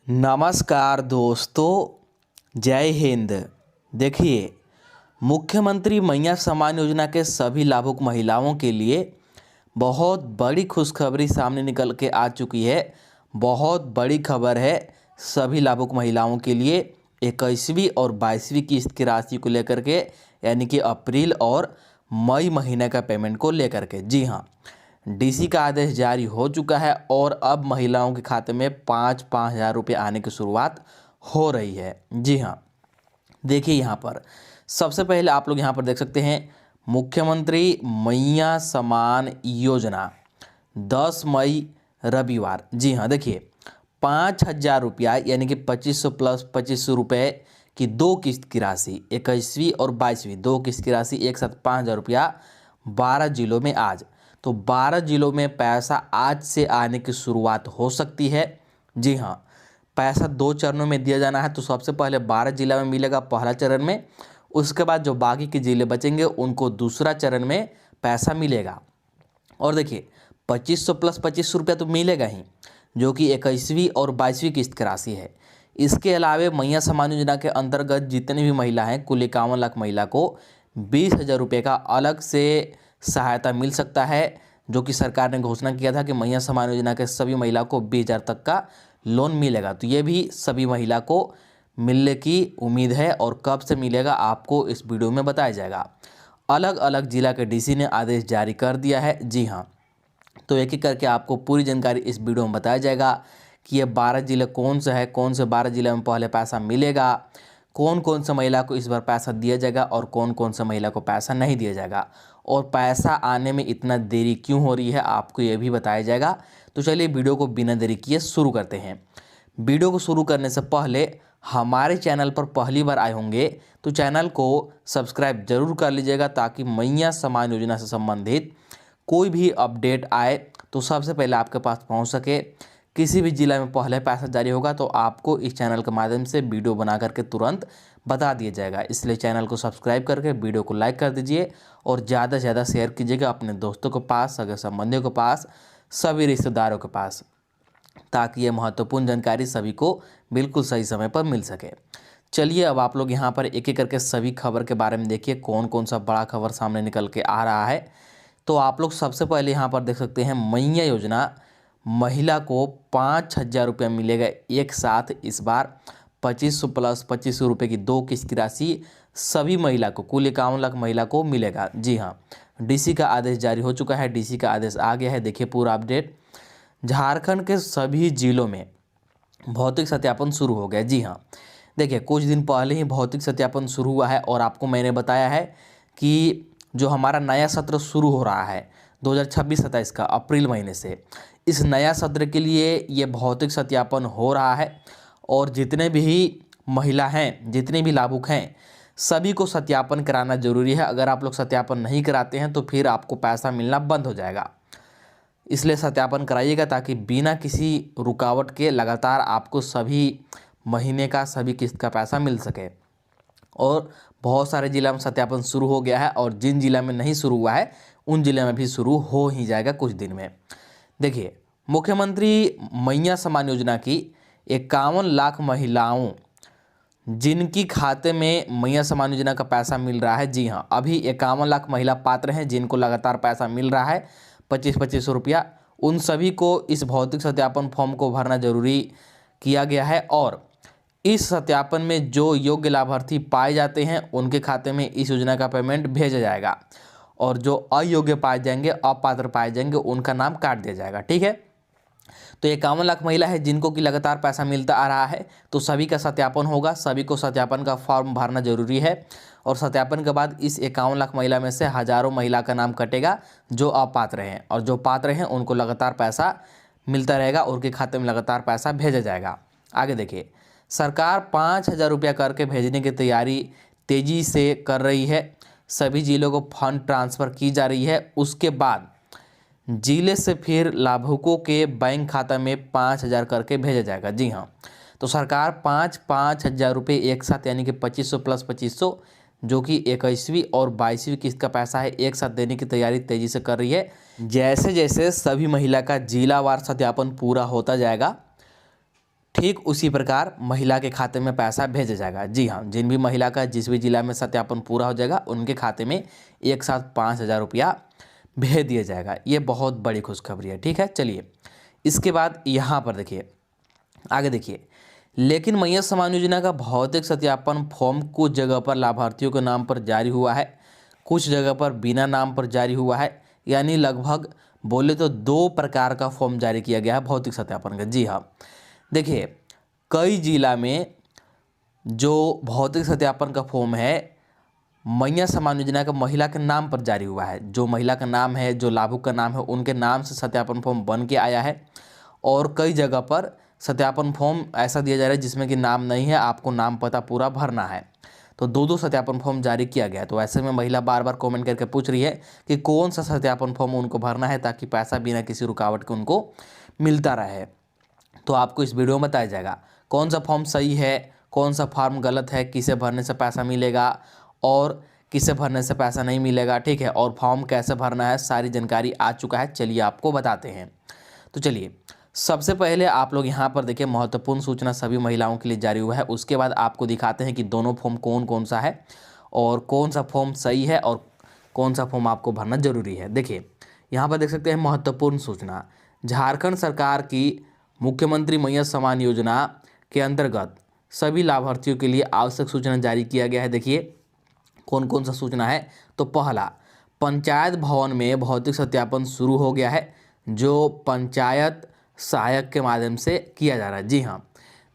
नमस्कार दोस्तों, जय हिंद। देखिए, मुख्यमंत्री मैया सम्मान योजना के सभी लाभुक महिलाओं के लिए बहुत बड़ी खुशखबरी सामने निकल के आ चुकी है। बहुत बड़ी खबर है सभी लाभुक महिलाओं के लिए। 21वीं और 22वीं किस्त की राशि को लेकर के, यानी कि अप्रैल और मई महीने का पेमेंट को लेकर के। जी हाँ, डीसी का आदेश जारी हो चुका है और अब महिलाओं के खाते में 5-5 हज़ार रुपये आने की शुरुआत हो रही है। जी हाँ, देखिए यहाँ पर सबसे पहले आप लोग यहाँ पर देख सकते हैं मुख्यमंत्री मैया सम्मान योजना 10 मई रविवार। जी हाँ, देखिए 5,000 रुपया यानी कि 2500 प्लस 2500 रुपये की दो किस्त की राशि, 21वीं और 22वीं दो किस्त की राशि एक साथ 5,000 रुपया 12 जिलों में आज। तो 12 जिलों में पैसा आज से आने की शुरुआत हो सकती है। जी हाँ, पैसा 2 चरणों में दिया जाना है। तो सबसे पहले 12 जिला में मिलेगा पहला चरण में, उसके बाद जो बाकी के जिले बचेंगे उनको दूसरा चरण में पैसा मिलेगा। और देखिए 2500 प्लस 2500 रुपया तो मिलेगा ही, जो कि 21वीं और 22वीं किस्त की राशि है। इसके अलावा मैया सम्मान योजना के अंतर्गत जितनी भी महिला हैं, कुल 51 लाख महिला को 20,000 रुपये का अलग से सहायता मिल सकता है, जो कि सरकार ने घोषणा किया था कि मैया सम्मान योजना के सभी महिला को 20,000 तक का लोन मिलेगा। तो ये भी सभी महिला को मिलने की उम्मीद है और कब से मिलेगा आपको इस वीडियो में बताया जाएगा। अलग अलग जिला के डीसी ने आदेश जारी कर दिया है। जी हाँ, तो एक एक करके आपको पूरी जानकारी इस वीडियो में बताया जाएगा कि ये 12 जिले कौन से है, कौन से 12 जिले में पहले पैसा मिलेगा, कौन कौन से महिला को इस बार पैसा दिया जाएगा और कौन कौन से महिला को पैसा नहीं दिया जाएगा, और पैसा आने में इतना देरी क्यों हो रही है आपको ये भी बताया जाएगा। तो चलिए वीडियो को बिना देरी किए शुरू करते हैं। वीडियो को शुरू करने से पहले हमारे चैनल पर पहली बार आए होंगे तो चैनल को सब्सक्राइब जरूर कर लीजिएगा, ताकि मैया सम्मान योजना से संबंधित कोई भी अपडेट आए तो सबसे पहले आपके पास पहुंच सके। किसी भी जिला में पहले पैसा जारी होगा तो आपको इस चैनल के माध्यम से वीडियो बना करके तुरंत बता दिया जाएगा। इसलिए चैनल को सब्सक्राइब करके वीडियो को लाइक कर दीजिए और ज़्यादा से ज़्यादा शेयर कीजिएगा अपने दोस्तों के पास, सगे संबंधियों के पास, सभी रिश्तेदारों के पास, ताकि ये महत्वपूर्ण जानकारी सभी को बिल्कुल सही समय पर मिल सके। चलिए अब आप लोग यहाँ पर एक एक करके सभी खबर के बारे में देखिए, कौन कौन सा बड़ा खबर सामने निकल के आ रहा है। तो आप लोग सबसे पहले यहाँ पर देख सकते हैं मैया योजना, महिला को 5,000 रुपया मिलेगा एक साथ। इस बार 2500 प्लस 2500 रुपये की दो किस्त की राशि सभी महिला को, कुल 51 लाख महिला को मिलेगा। जी हाँ, डीसी का आदेश जारी हो चुका है, डीसी का आदेश आ गया है। देखिए पूरा अपडेट। झारखंड के सभी जिलों में भौतिक सत्यापन शुरू हो गया। जी हाँ, देखिए कुछ दिन पहले ही भौतिक सत्यापन शुरू हुआ है और आपको मैंने बताया है कि जो हमारा नया सत्र शुरू हो रहा है 2026-27 का अप्रैल महीने से, इस नया सत्र के लिए ये भौतिक सत्यापन हो रहा है और जितने भी महिला हैं, जितने भी लाभुक हैं, सभी को सत्यापन कराना जरूरी है। अगर आप लोग सत्यापन नहीं कराते हैं तो फिर आपको पैसा मिलना बंद हो जाएगा। इसलिए सत्यापन कराइएगा, ताकि बिना किसी रुकावट के लगातार आपको सभी महीने का, सभी किस्त का पैसा मिल सके। और बहुत सारे जिला में सत्यापन शुरू हो गया है और जिन जिला में नहीं शुरू हुआ है उन जिले में भी शुरू हो ही जाएगा कुछ दिन में। देखिए, मुख्यमंत्री मैया सम्मान योजना की 51 लाख महिलाओं जिनकी खाते में मैया सम्मान योजना का पैसा मिल रहा है। जी हाँ, अभी 51 लाख महिला पात्र हैं जिनको लगातार पैसा मिल रहा है 25-2500 रुपया। उन सभी को इस भौतिक सत्यापन फॉर्म को भरना जरूरी किया गया है और इस सत्यापन में जो योग्य लाभार्थी पाए जाते हैं उनके खाते में इस योजना का पेमेंट भेजा जाएगा, और जो अयोग्य पाए जाएंगे, अपात्र पाए जाएंगे, उनका नाम काट दिया जाएगा। ठीक है, तो 51 लाख महिला है जिनको कि लगातार पैसा मिलता आ रहा है, तो सभी का सत्यापन होगा। सभी को सत्यापन का फॉर्म भरना जरूरी है और सत्यापन के बाद इस 51 लाख महिला में से हजारों महिला का नाम कटेगा जो अपात्र हैं, और जो पात्र हैं उनको लगातार पैसा मिलता रहेगा, उनके खाते में लगातार पैसा भेजा जाएगा। आगे देखिए, सरकार 5,000 रुपया करके भेजने की तैयारी तेजी से कर रही है। सभी जिलों को फंड ट्रांसफ़र की जा रही है। उसके बाद जिले से फिर लाभुकों के बैंक खाता में 5,000 करके भेजा जाएगा। जी हाँ, तो सरकार 5-5 हज़ार रुपये एक साथ, यानी कि 2500 प्लस 2500, जो कि 21वीं और 22वीं किस्त का पैसा है, एक साथ देने की तैयारी तेज़ी से कर रही है। जैसे जैसे सभी महिला का जिलावार सत्यापन पूरा होता जाएगा, ठीक ठीक उसी प्रकार महिला के खाते में पैसा भेजा जाएगा। जी हाँ, जिन भी महिला का जिस भी जिला में सत्यापन पूरा हो जाएगा उनके खाते में एक साथ 5,000 रुपया भेज दिया जाएगा। ये बहुत बड़ी खुशखबरी है। ठीक है, चलिए इसके बाद यहाँ पर देखिए, आगे देखिए, लेकिन मैया समान योजना का भौतिक सत्यापन फॉर्म कुछ जगह पर लाभार्थियों के नाम पर जारी हुआ है, कुछ जगह पर बिना नाम पर जारी हुआ है, यानी लगभग बोले तो 2 प्रकार का फॉर्म जारी किया गया है भौतिक सत्यापन का। जी हाँ, देखिए कई जिला में जो भौतिक सत्यापन का फॉर्म है मैया समान योजना का महिला के नाम पर जारी हुआ है। जो महिला का नाम है, जो लाभुक का नाम है, उनके नाम से सत्यापन फॉर्म बन के आया है। और कई जगह पर सत्यापन फॉर्म ऐसा दिया जा रहा है जिसमें कि नाम नहीं है, आपको नाम पता पूरा भरना है। तो 2 सत्यापन फॉर्म जारी किया गया है। तो ऐसे में महिला बार बार कमेंट करके पूछ रही है कि कौन सा सत्यापन फॉर्म उनको भरना है ताकि पैसा बिना किसी रुकावट के उनको मिलता रहे। तो आपको इस वीडियो में बताया जाएगा कौन सा फॉर्म सही है, कौन सा फॉर्म गलत है, किसे भरने से पैसा मिलेगा और किसे भरने से पैसा नहीं मिलेगा। ठीक है, और फॉर्म कैसे भरना है, सारी जानकारी आ चुका है। चलिए आपको बताते हैं। तो चलिए सबसे पहले आप लोग यहाँ पर देखिए, महत्वपूर्ण सूचना सभी महिलाओं के लिए जारी हुआ है। उसके बाद आपको दिखाते हैं कि दोनों फॉर्म कौन कौन सा है और कौन सा फॉर्म सही है और कौन सा फॉर्म आपको भरना जरूरी है। देखिए यहाँ पर देख सकते हैं महत्वपूर्ण सूचना, झारखंड सरकार की मुख्यमंत्री मैया समान योजना के अंतर्गत सभी लाभार्थियों के लिए आवश्यक सूचना जारी किया गया है। देखिए कौन कौन सा सूचना है। तो पहला, पंचायत भवन में भौतिक सत्यापन शुरू हो गया है, जो पंचायत सहायक के माध्यम से किया जा रहा है। जी हाँ,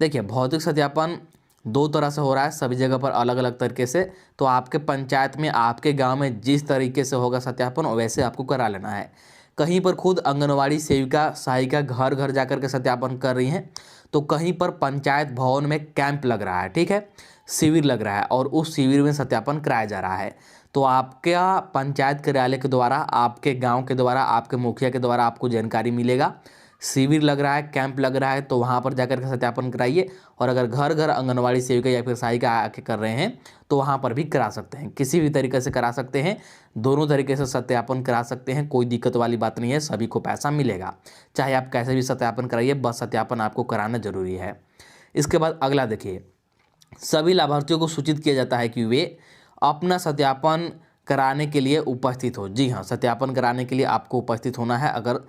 देखिए भौतिक सत्यापन 2 तरह से हो रहा है, सभी जगह पर अलग अलग तरीके से। तो आपके पंचायत में, आपके गांव में जिस तरीके से होगा सत्यापन वैसे आपको करा लेना है। कहीं पर खुद आंगनवाड़ी सेविका सहायिका घर घर जाकर के सत्यापन कर रही हैं, तो कहीं पर पंचायत भवन में कैंप लग रहा है। ठीक है, शिविर लग रहा है और उस शिविर में सत्यापन कराया जा रहा है। तो आपका पंचायत कार्यालय के द्वारा, आपके गांव के द्वारा, आपके मुखिया के द्वारा आपको जानकारी मिलेगा, शिविर लग रहा है, कैंप लग रहा है, तो वहाँ पर जाकर के सत्यापन कराइए। और अगर घर घर आंगनवाड़ी सेविका या फिर सहायिका आके कर रहे हैं तो वहाँ पर भी करा सकते हैं, किसी भी तरीके से करा सकते हैं, दोनों तरीके से सत्यापन करा सकते हैं, कोई दिक्कत वाली बात नहीं है, सभी को पैसा मिलेगा। चाहे आप कैसे भी सत्यापन कराइए, बस सत्यापन आपको कराना जरूरी है। इसके बाद अगला देखिए, सभी लाभार्थियों को सूचित किया जाता है कि वे अपना सत्यापन कराने के लिए उपस्थित हो। जी हाँ, सत्यापन कराने के लिए आपको उपस्थित होना है अगर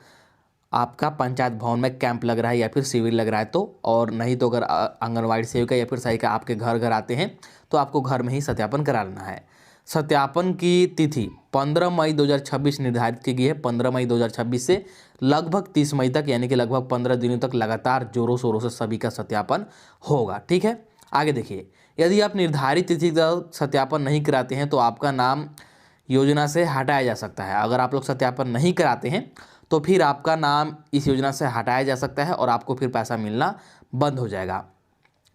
आपका पंचायत भवन में कैंप लग रहा है या फिर शिविर लग रहा है तो, और नहीं तो अगर आंगनवाड़ी सेविका या फिर सहायिका आपके घर घर आते हैं तो आपको घर में ही सत्यापन करा लेना है। सत्यापन की तिथि 15 मई 2026 निर्धारित की गई है। 15 मई 2026 से लगभग 30 मई तक, यानी कि लगभग 15 दिनों तक लगातार जोरों शोरों से सभी का सत्यापन होगा। ठीक है, आगे देखिए, यदि आप निर्धारित तिथि तक सत्यापन नहीं कराते हैं तो आपका नाम योजना से हटाया जा सकता है। अगर आप लोग सत्यापन नहीं कराते हैं तो फिर आपका नाम इस योजना से हटाया जा सकता है और आपको फिर पैसा मिलना बंद हो जाएगा।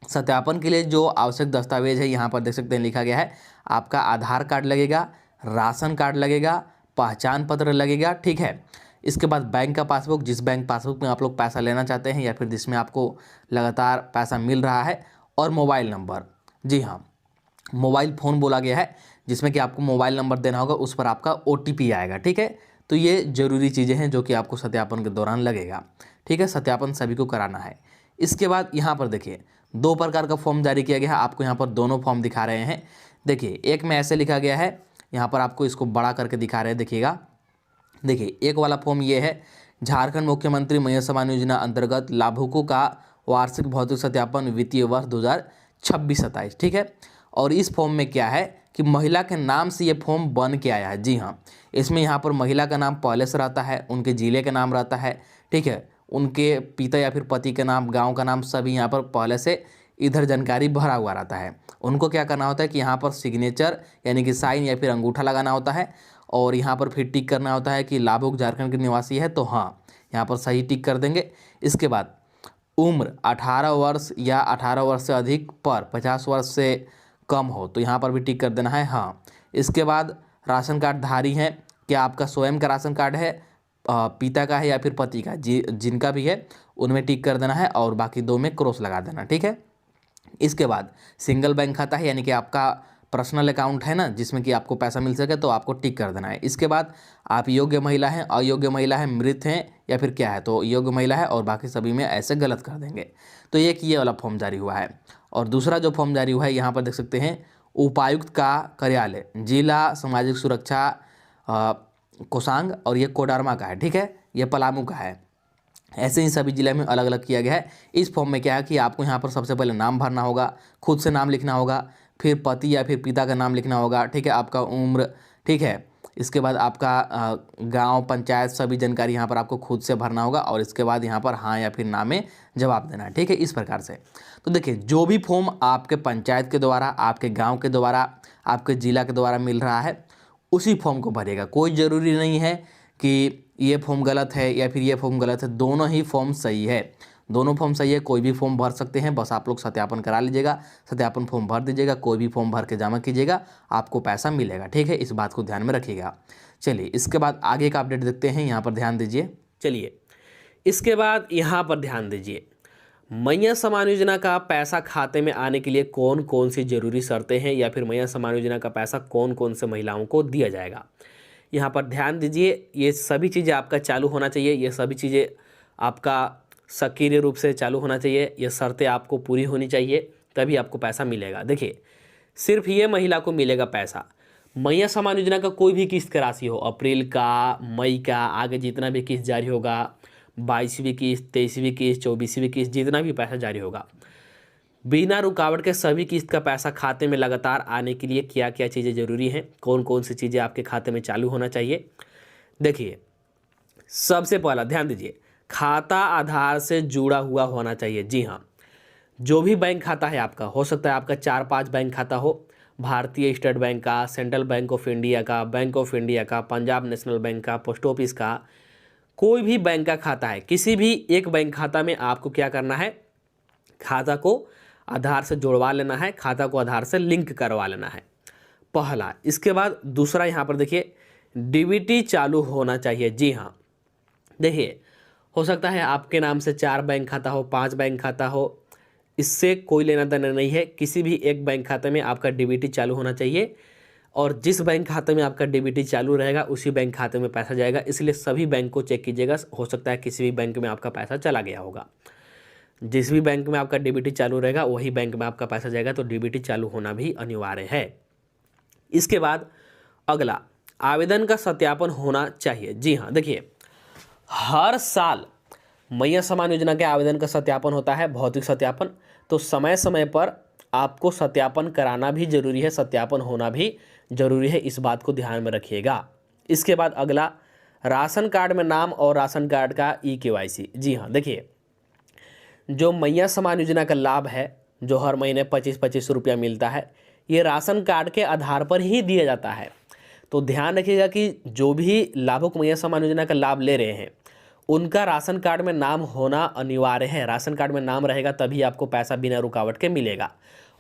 सत्यापन के लिए जो आवश्यक दस्तावेज है यहाँ पर देख सकते हैं लिखा गया है, आपका आधार कार्ड लगेगा, राशन कार्ड लगेगा, पहचान पत्र लगेगा। ठीक है, इसके बाद बैंक का पासबुक, जिस बैंक पासबुक में आप लोग पैसा लेना चाहते हैं या फिर जिसमें आपको लगातार पैसा मिल रहा है, और मोबाइल नंबर। जी हाँ, मोबाइल फ़ोन बोला गया है जिसमें कि आपको मोबाइल नंबर देना होगा, उस पर आपका OTP आएगा। ठीक है, तो ये ज़रूरी चीज़ें हैं जो कि आपको सत्यापन के दौरान लगेगा। ठीक है, सत्यापन सभी को कराना है। इसके बाद यहाँ पर देखिए 2 प्रकार का फॉर्म जारी किया गया है, आपको यहाँ पर दोनों फॉर्म दिखा रहे हैं। देखिए एक में ऐसे लिखा गया है, यहाँ पर आपको इसको बड़ा करके दिखा रहे हैं, देखिएगा। देखिए एक वाला फॉर्म ये है, झारखंड मुख्यमंत्री मैया समान योजना अंतर्गत लाभुकों का वार्षिक भौतिक सत्यापन वित्तीय वर्ष 2026-27। ठीक है, और इस फॉर्म में क्या है कि महिला के नाम से ये फॉर्म बन के आया है। जी हाँ, इसमें यहाँ पर महिला का नाम पहले से रहता है, उनके ज़िले का नाम रहता है। ठीक है, उनके पिता या फिर पति का नाम, गांव का नाम, सभी यहाँ पर पहले से इधर जानकारी भरा हुआ रहता है। उनको क्या करना होता है कि यहाँ पर सिग्नेचर यानी कि साइन या फिर अंगूठा लगाना होता है और यहाँ पर फिर टिक करना होता है कि लाभुक झारखंड के निवासी है, तो हाँ यहाँ पर सही टिक कर देंगे। इसके बाद उम्र 18 वर्ष या 18 वर्ष से अधिक पर 50 वर्ष से कम हो तो यहाँ पर भी टिक कर देना है हाँ। इसके बाद राशन कार्ड धारी हैं, क्या आपका स्वयं का राशन कार्ड है, पिता का है या फिर पति का, जिनका भी है उनमें टिक कर देना है और बाकी 2 में क्रॉस लगा देना। ठीक है, इसके बाद सिंगल बैंक खाता है, यानी कि आपका पर्सनल अकाउंट है ना जिसमें कि आपको पैसा मिल सके, तो आपको टिक कर देना है। इसके बाद आप योग्य महिला हैं, अयोग्य महिला है, मृत हैं या फिर क्या है, तो योग्य महिला है और बाकी सभी में ऐसे गलत कर देंगे। तो एक ये वाला फॉर्म जारी हुआ है। और दूसरा जो फॉर्म जारी हुआ है यहाँ पर देख सकते हैं, उपायुक्त का कार्यालय जिला सामाजिक सुरक्षा कोसांग, और ये कोडरमा का है, ठीक है, ये पलामू का है। ऐसे ही सभी जिले में अलग अलग किया गया है। इस फॉर्म में क्या है कि आपको यहाँ पर सबसे पहले नाम भरना होगा, खुद से नाम लिखना होगा, फिर पति या फिर पिता का नाम लिखना होगा, ठीक है, आपका उम्र, ठीक है, इसके बाद आपका गांव, पंचायत, सभी जानकारी यहाँ पर आपको खुद से भरना होगा और इसके बाद यहाँ पर हाँ या फिर ना में जवाब देना है, ठीक है, इस प्रकार से। तो देखिए, जो भी फॉर्म आपके पंचायत के द्वारा, आपके गाँव के द्वारा, आपके जिला के द्वारा मिल रहा है उसी फॉर्म को भरेगा। कोई ज़रूरी नहीं है कि ये फॉर्म गलत है या फिर ये फॉर्म गलत है, दोनों ही फॉर्म सही है, दोनों फॉर्म सही है, कोई भी फॉर्म भर सकते हैं। बस आप लोग सत्यापन करा लीजिएगा, सत्यापन फॉर्म भर दीजिएगा, कोई भी फॉर्म भर के जमा कीजिएगा, आपको पैसा मिलेगा, ठीक है, इस बात को ध्यान में रखिएगा। चलिए इसके बाद आगे का अपडेट देखते हैं, यहाँ पर ध्यान दीजिए। चलिए इसके बाद यहाँ पर ध्यान दीजिए, मैया समान योजना का पैसा खाते में आने के लिए कौन कौन सी जरूरी शर्तें हैं, या फिर मैया समान योजना का पैसा कौन कौन से महिलाओं को दिया जाएगा। यहाँ पर ध्यान दीजिए, ये सभी चीज़ें आपका चालू होना चाहिए, ये सभी चीज़ें आपका सक्रिय रूप से चालू होना चाहिए, ये शर्तें आपको पूरी होनी चाहिए, तभी आपको पैसा मिलेगा। देखिए, सिर्फ ये महिला को मिलेगा पैसा। मैया समान योजना का कोई भी किस्त का राशि हो, अप्रैल का, मई का, आगे जितना भी किस्त जारी होगा, 22वीं किस्त, 23वीं किस्त, 24वीं किस्त, जितना भी पैसा जारी होगा, बिना रुकावट के सभी किस्त का पैसा खाते में लगातार आने के लिए क्या क्या चीज़ें ज़रूरी हैं, कौन कौन सी चीज़ें आपके खाते में चालू होना चाहिए। देखिए, सबसे पहला ध्यान दीजिए, खाता आधार से जुड़ा हुआ होना चाहिए। जी हाँ, जो भी बैंक खाता है आपका, हो सकता है आपका 4-5 बैंक खाता हो, भारतीय स्टेट बैंक का, सेंट्रल बैंक ऑफ इंडिया का, बैंक ऑफ इंडिया का, पंजाब नेशनल बैंक का, पोस्ट ऑफिस का, कोई भी बैंक का खाता है, किसी भी एक बैंक खाता में आपको क्या करना है, खाता को आधार से जुड़वा लेना है, खाता को आधार से लिंक करवा लेना है, पहला। इसके बाद दूसरा, यहाँ पर देखिए, डीबीटी चालू होना चाहिए। जी हाँ, देखिए, हो सकता है आपके नाम से 4 बैंक खाता हो, 5 बैंक खाता हो, इससे कोई लेना देना नहीं है, किसी भी एक बैंक खाते में आपका डीबीटी चालू होना चाहिए, और जिस बैंक खाते में आपका डीबीटी चालू रहेगा उसी बैंक खाते में पैसा जाएगा। इसलिए सभी बैंक को चेक कीजिएगा, हो सकता है किसी भी बैंक में आपका पैसा चला गया होगा। जिस भी बैंक में आपका डीबीटी चालू रहेगा वही बैंक में आपका पैसा जाएगा, तो डीबीटी चालू होना भी अनिवार्य है। इसके बाद अगला, आवेदन का सत्यापन होना चाहिए। जी हाँ, देखिए, हर साल मैया समान योजना के आवेदन का सत्यापन होता है, भौतिक सत्यापन, तो समय समय पर आपको सत्यापन कराना भी जरूरी है, सत्यापन होना भी जरूरी है, इस बात को ध्यान में रखिएगा। इसके बाद अगला, राशन कार्ड में नाम और राशन कार्ड का ई-केवाईसी। जी हाँ, देखिए, जो मैया समान योजना का लाभ है, जो हर महीने 25-25 रुपया मिलता है, ये राशन कार्ड के आधार पर ही दिया जाता है। तो ध्यान रखिएगा कि जो भी लाभुक मैया समान योजना का लाभ ले रहे हैं उनका राशन कार्ड में नाम होना अनिवार्य है। राशन कार्ड में नाम रहेगा तभी आपको पैसा बिना रुकावट के मिलेगा,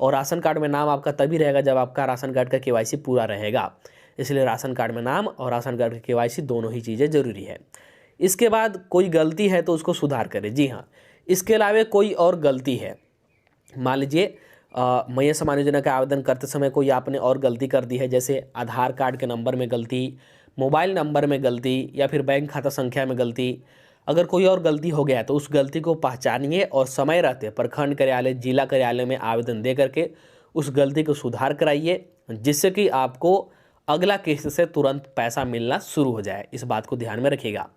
और राशन कार्ड में नाम आपका तभी रहेगा जब आपका राशन कार्ड का केवाईसी पूरा रहेगा। इसलिए राशन कार्ड में नाम और राशन कार्ड का केवाईसी दोनों ही चीज़ें ज़रूरी है। इसके बाद कोई गलती है तो उसको सुधार करें। जी हाँ, इसके अलावा कोई और गलती है, मान लीजिए मैया समान योजना का आवेदन करते समय कोई आपने और गलती कर दी है, जैसे आधार कार्ड के नंबर में गलती, मोबाइल नंबर में गलती, या फिर बैंक खाता संख्या में गलती, अगर कोई और गलती हो गया है तो उस गलती को पहचानिए और समय रहते प्रखंड कार्यालय, जिला कार्यालय में आवेदन दे करके उस गलती को सुधार कराइए, जिससे कि आपको अगला किस्त से तुरंत पैसा मिलना शुरू हो जाए। इस बात को ध्यान में रखिएगा।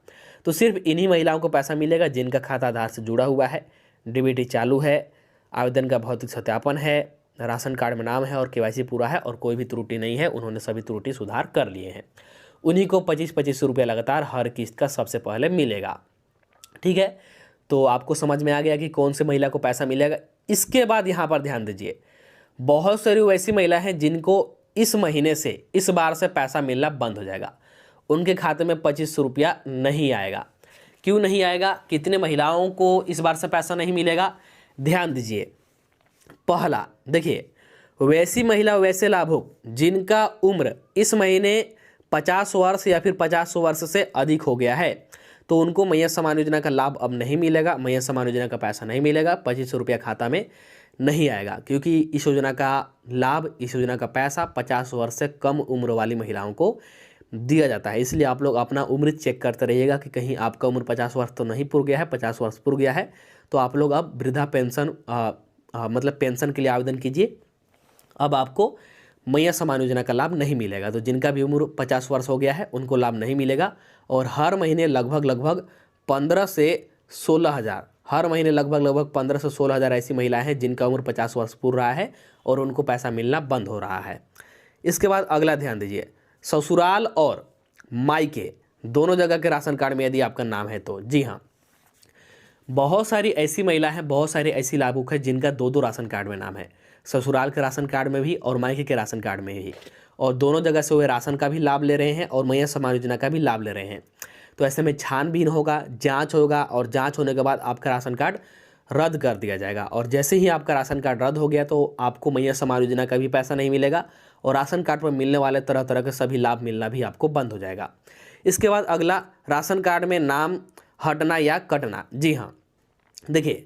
तो सिर्फ इन्हीं महिलाओं को पैसा मिलेगा जिनका खाता आधार से जुड़ा हुआ है, डीबीटी चालू है, आवेदन का भौतिक सत्यापन है, राशन कार्ड में नाम है और केवाईसी पूरा है और कोई भी त्रुटि नहीं है, उन्होंने सभी त्रुटि सुधार कर लिए हैं। उन्हीं को 25-25 रुपये लगातार हर किस्त का सबसे पहले मिलेगा। ठीक है, तो आपको समझ में आ गया कि कौन से महिला को पैसा मिलेगा। इसके बाद यहाँ पर ध्यान दीजिए, बहुत सारी वैसी महिला हैं जिनको इस महीने से, इस बार से पैसा मिलना बंद हो जाएगा, उनके खाते में 2500 रुपया नहीं आएगा। क्यों नहीं आएगा, कितने महिलाओं को इस बार से पैसा नहीं मिलेगा, ध्यान दीजिए। पहला देखिए, वैसी महिला, वैसे लाभुक जिनका उम्र इस महीने 50 वर्ष या फिर 50 वर्ष से अधिक हो गया है, तो उनको मैया समान योजना का लाभ अब नहीं मिलेगा, मैया समान योजना का पैसा नहीं मिलेगा, 2500 रुपया खाता में नहीं आएगा, क्योंकि इस योजना का लाभ, इस योजना का पैसा 50 वर्ष से कम उम्र वाली महिलाओं को दिया जाता है। इसलिए आप लोग अपना उम्र चेक करते रहिएगा कि कहीं आपका उम्र 50 वर्ष तो नहीं पूर गया है। 50 वर्ष पूर गया है तो आप लोग अब वृद्धा पेंशन मतलब पेंशन के लिए आवेदन कीजिए। अब आपको मैया सम्मान योजना का लाभ नहीं मिलेगा। तो जिनका भी उम्र 50 वर्ष हो गया है उनको लाभ नहीं मिलेगा। और हर महीने लगभग 15 से 16 हज़ार, हर महीने लगभग 15 से 16 हज़ार ऐसी महिलाएं हैं जिनका उम्र 50 वर्ष पूर रहा है और उनको पैसा मिलना बंद हो रहा है। इसके बाद अगला ध्यान दीजिए, ससुराल और मायके दोनों जगह के राशन कार्ड में यदि आपका नाम है तो जी हाँ, बहुत सारी ऐसी महिला हैं, बहुत सारी ऐसी लाभुक है जिनका 2-2 राशन कार्ड में नाम है, ससुराल के राशन कार्ड में भी और मायके के राशन कार्ड में भी, और दोनों जगह से वे राशन का भी लाभ ले रहे हैं और मैया सम्मान योजना का भी लाभ ले रहे हैं। तो ऐसे में छानबीन होगा, जांच होगा और जांच होने के बाद आपका राशन कार्ड रद्द कर दिया जाएगा। और जैसे ही आपका राशन कार्ड रद्द हो गया तो आपको मैया सम्मान योजना का भी पैसा नहीं मिलेगा और राशन कार्ड पर मिलने वाले तरह तरह के सभी लाभ मिलना भी आपको बंद हो जाएगा। इसके बाद अगला, राशन कार्ड में नाम हटना या कटना। जी हाँ, देखिए,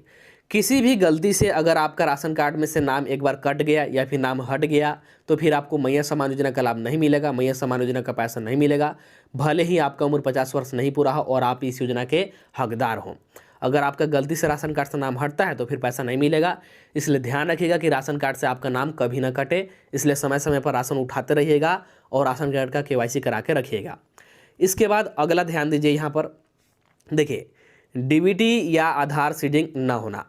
किसी भी गलती से अगर आपका राशन कार्ड में से नाम एक बार कट गया या फिर नाम हट गया तो फिर आपको मैया सम्मान योजना का लाभ नहीं मिलेगा, मैया सम्मान योजना का पैसा नहीं मिलेगा, भले ही आपका उम्र 50 वर्ष नहीं पूरा हो और आप इस योजना के हकदार हों। अगर आपका गलती से राशन कार्ड से नाम हटता है तो फिर पैसा नहीं मिलेगा। इसलिए ध्यान रखिएगा कि राशन कार्ड से आपका नाम कभी ना कटे, इसलिए समय समय पर राशन उठाते रहिएगा और राशन कार्ड का KYC करा के रखिएगा। इसके बाद अगला ध्यान दीजिए, यहाँ पर देखिए, DBT या आधार सीडिंग ना होना।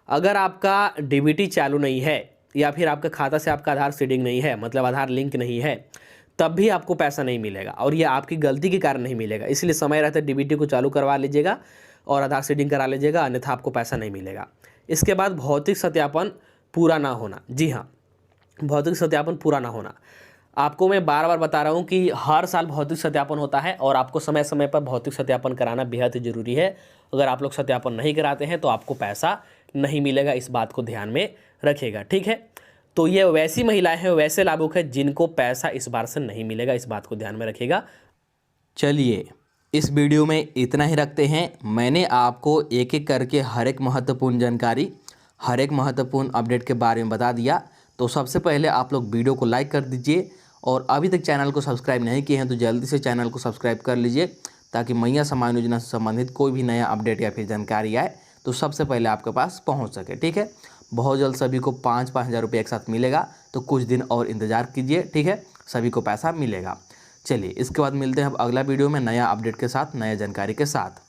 अगर आपका DBT चालू नहीं है या फिर आपका खाता से आपका आधार सीडिंग नहीं है, मतलब आधार लिंक नहीं है, तब भी आपको पैसा नहीं मिलेगा और ये आपकी गलती के कारण नहीं मिलेगा। इसलिए समय रहते DBT को चालू करवा लीजिएगा और आधार सीडिंग करा लीजिएगा, अन्यथा आपको पैसा नहीं मिलेगा। इसके बाद भौतिक सत्यापन पूरा ना होना। जी हाँ, भौतिक सत्यापन पूरा ना होना। आपको मैं बार बार बता रहा हूँ कि हर साल भौतिक सत्यापन होता है और आपको समय समय पर भौतिक सत्यापन कराना बेहद ही ज़रूरी है। अगर आप लोग सत्यापन नहीं कराते हैं तो आपको पैसा नहीं मिलेगा, इस बात को ध्यान में रखिएगा, ठीक है। तो ये वैसी महिलाएं हैं, वैसे लाभुक हैं जिनको पैसा इस बार से नहीं मिलेगा, इस बात को ध्यान में रखिएगा। चलिए, इस वीडियो में इतना ही रखते हैं। मैंने आपको एक एक करके हर एक महत्वपूर्ण जानकारी, हर एक महत्वपूर्ण अपडेट के बारे में बता दिया। तो सबसे पहले आप लोग वीडियो को लाइक कर दीजिए और अभी तक चैनल को सब्सक्राइब नहीं किए हैं तो जल्दी से चैनल को सब्सक्राइब कर लीजिए, ताकि मैया सम्मान योजना से संबंधित कोई भी नया अपडेट या फिर जानकारी आए तो सबसे पहले आपके पास पहुंच सके, ठीक है। बहुत जल्द सभी को 5-5 हज़ार रुपये एक साथ मिलेगा, तो कुछ दिन और इंतज़ार कीजिए, ठीक है, सभी को पैसा मिलेगा। चलिए, इसके बाद मिलते हैं अब अगला वीडियो में नया अपडेट के साथ, नया जानकारी के साथ।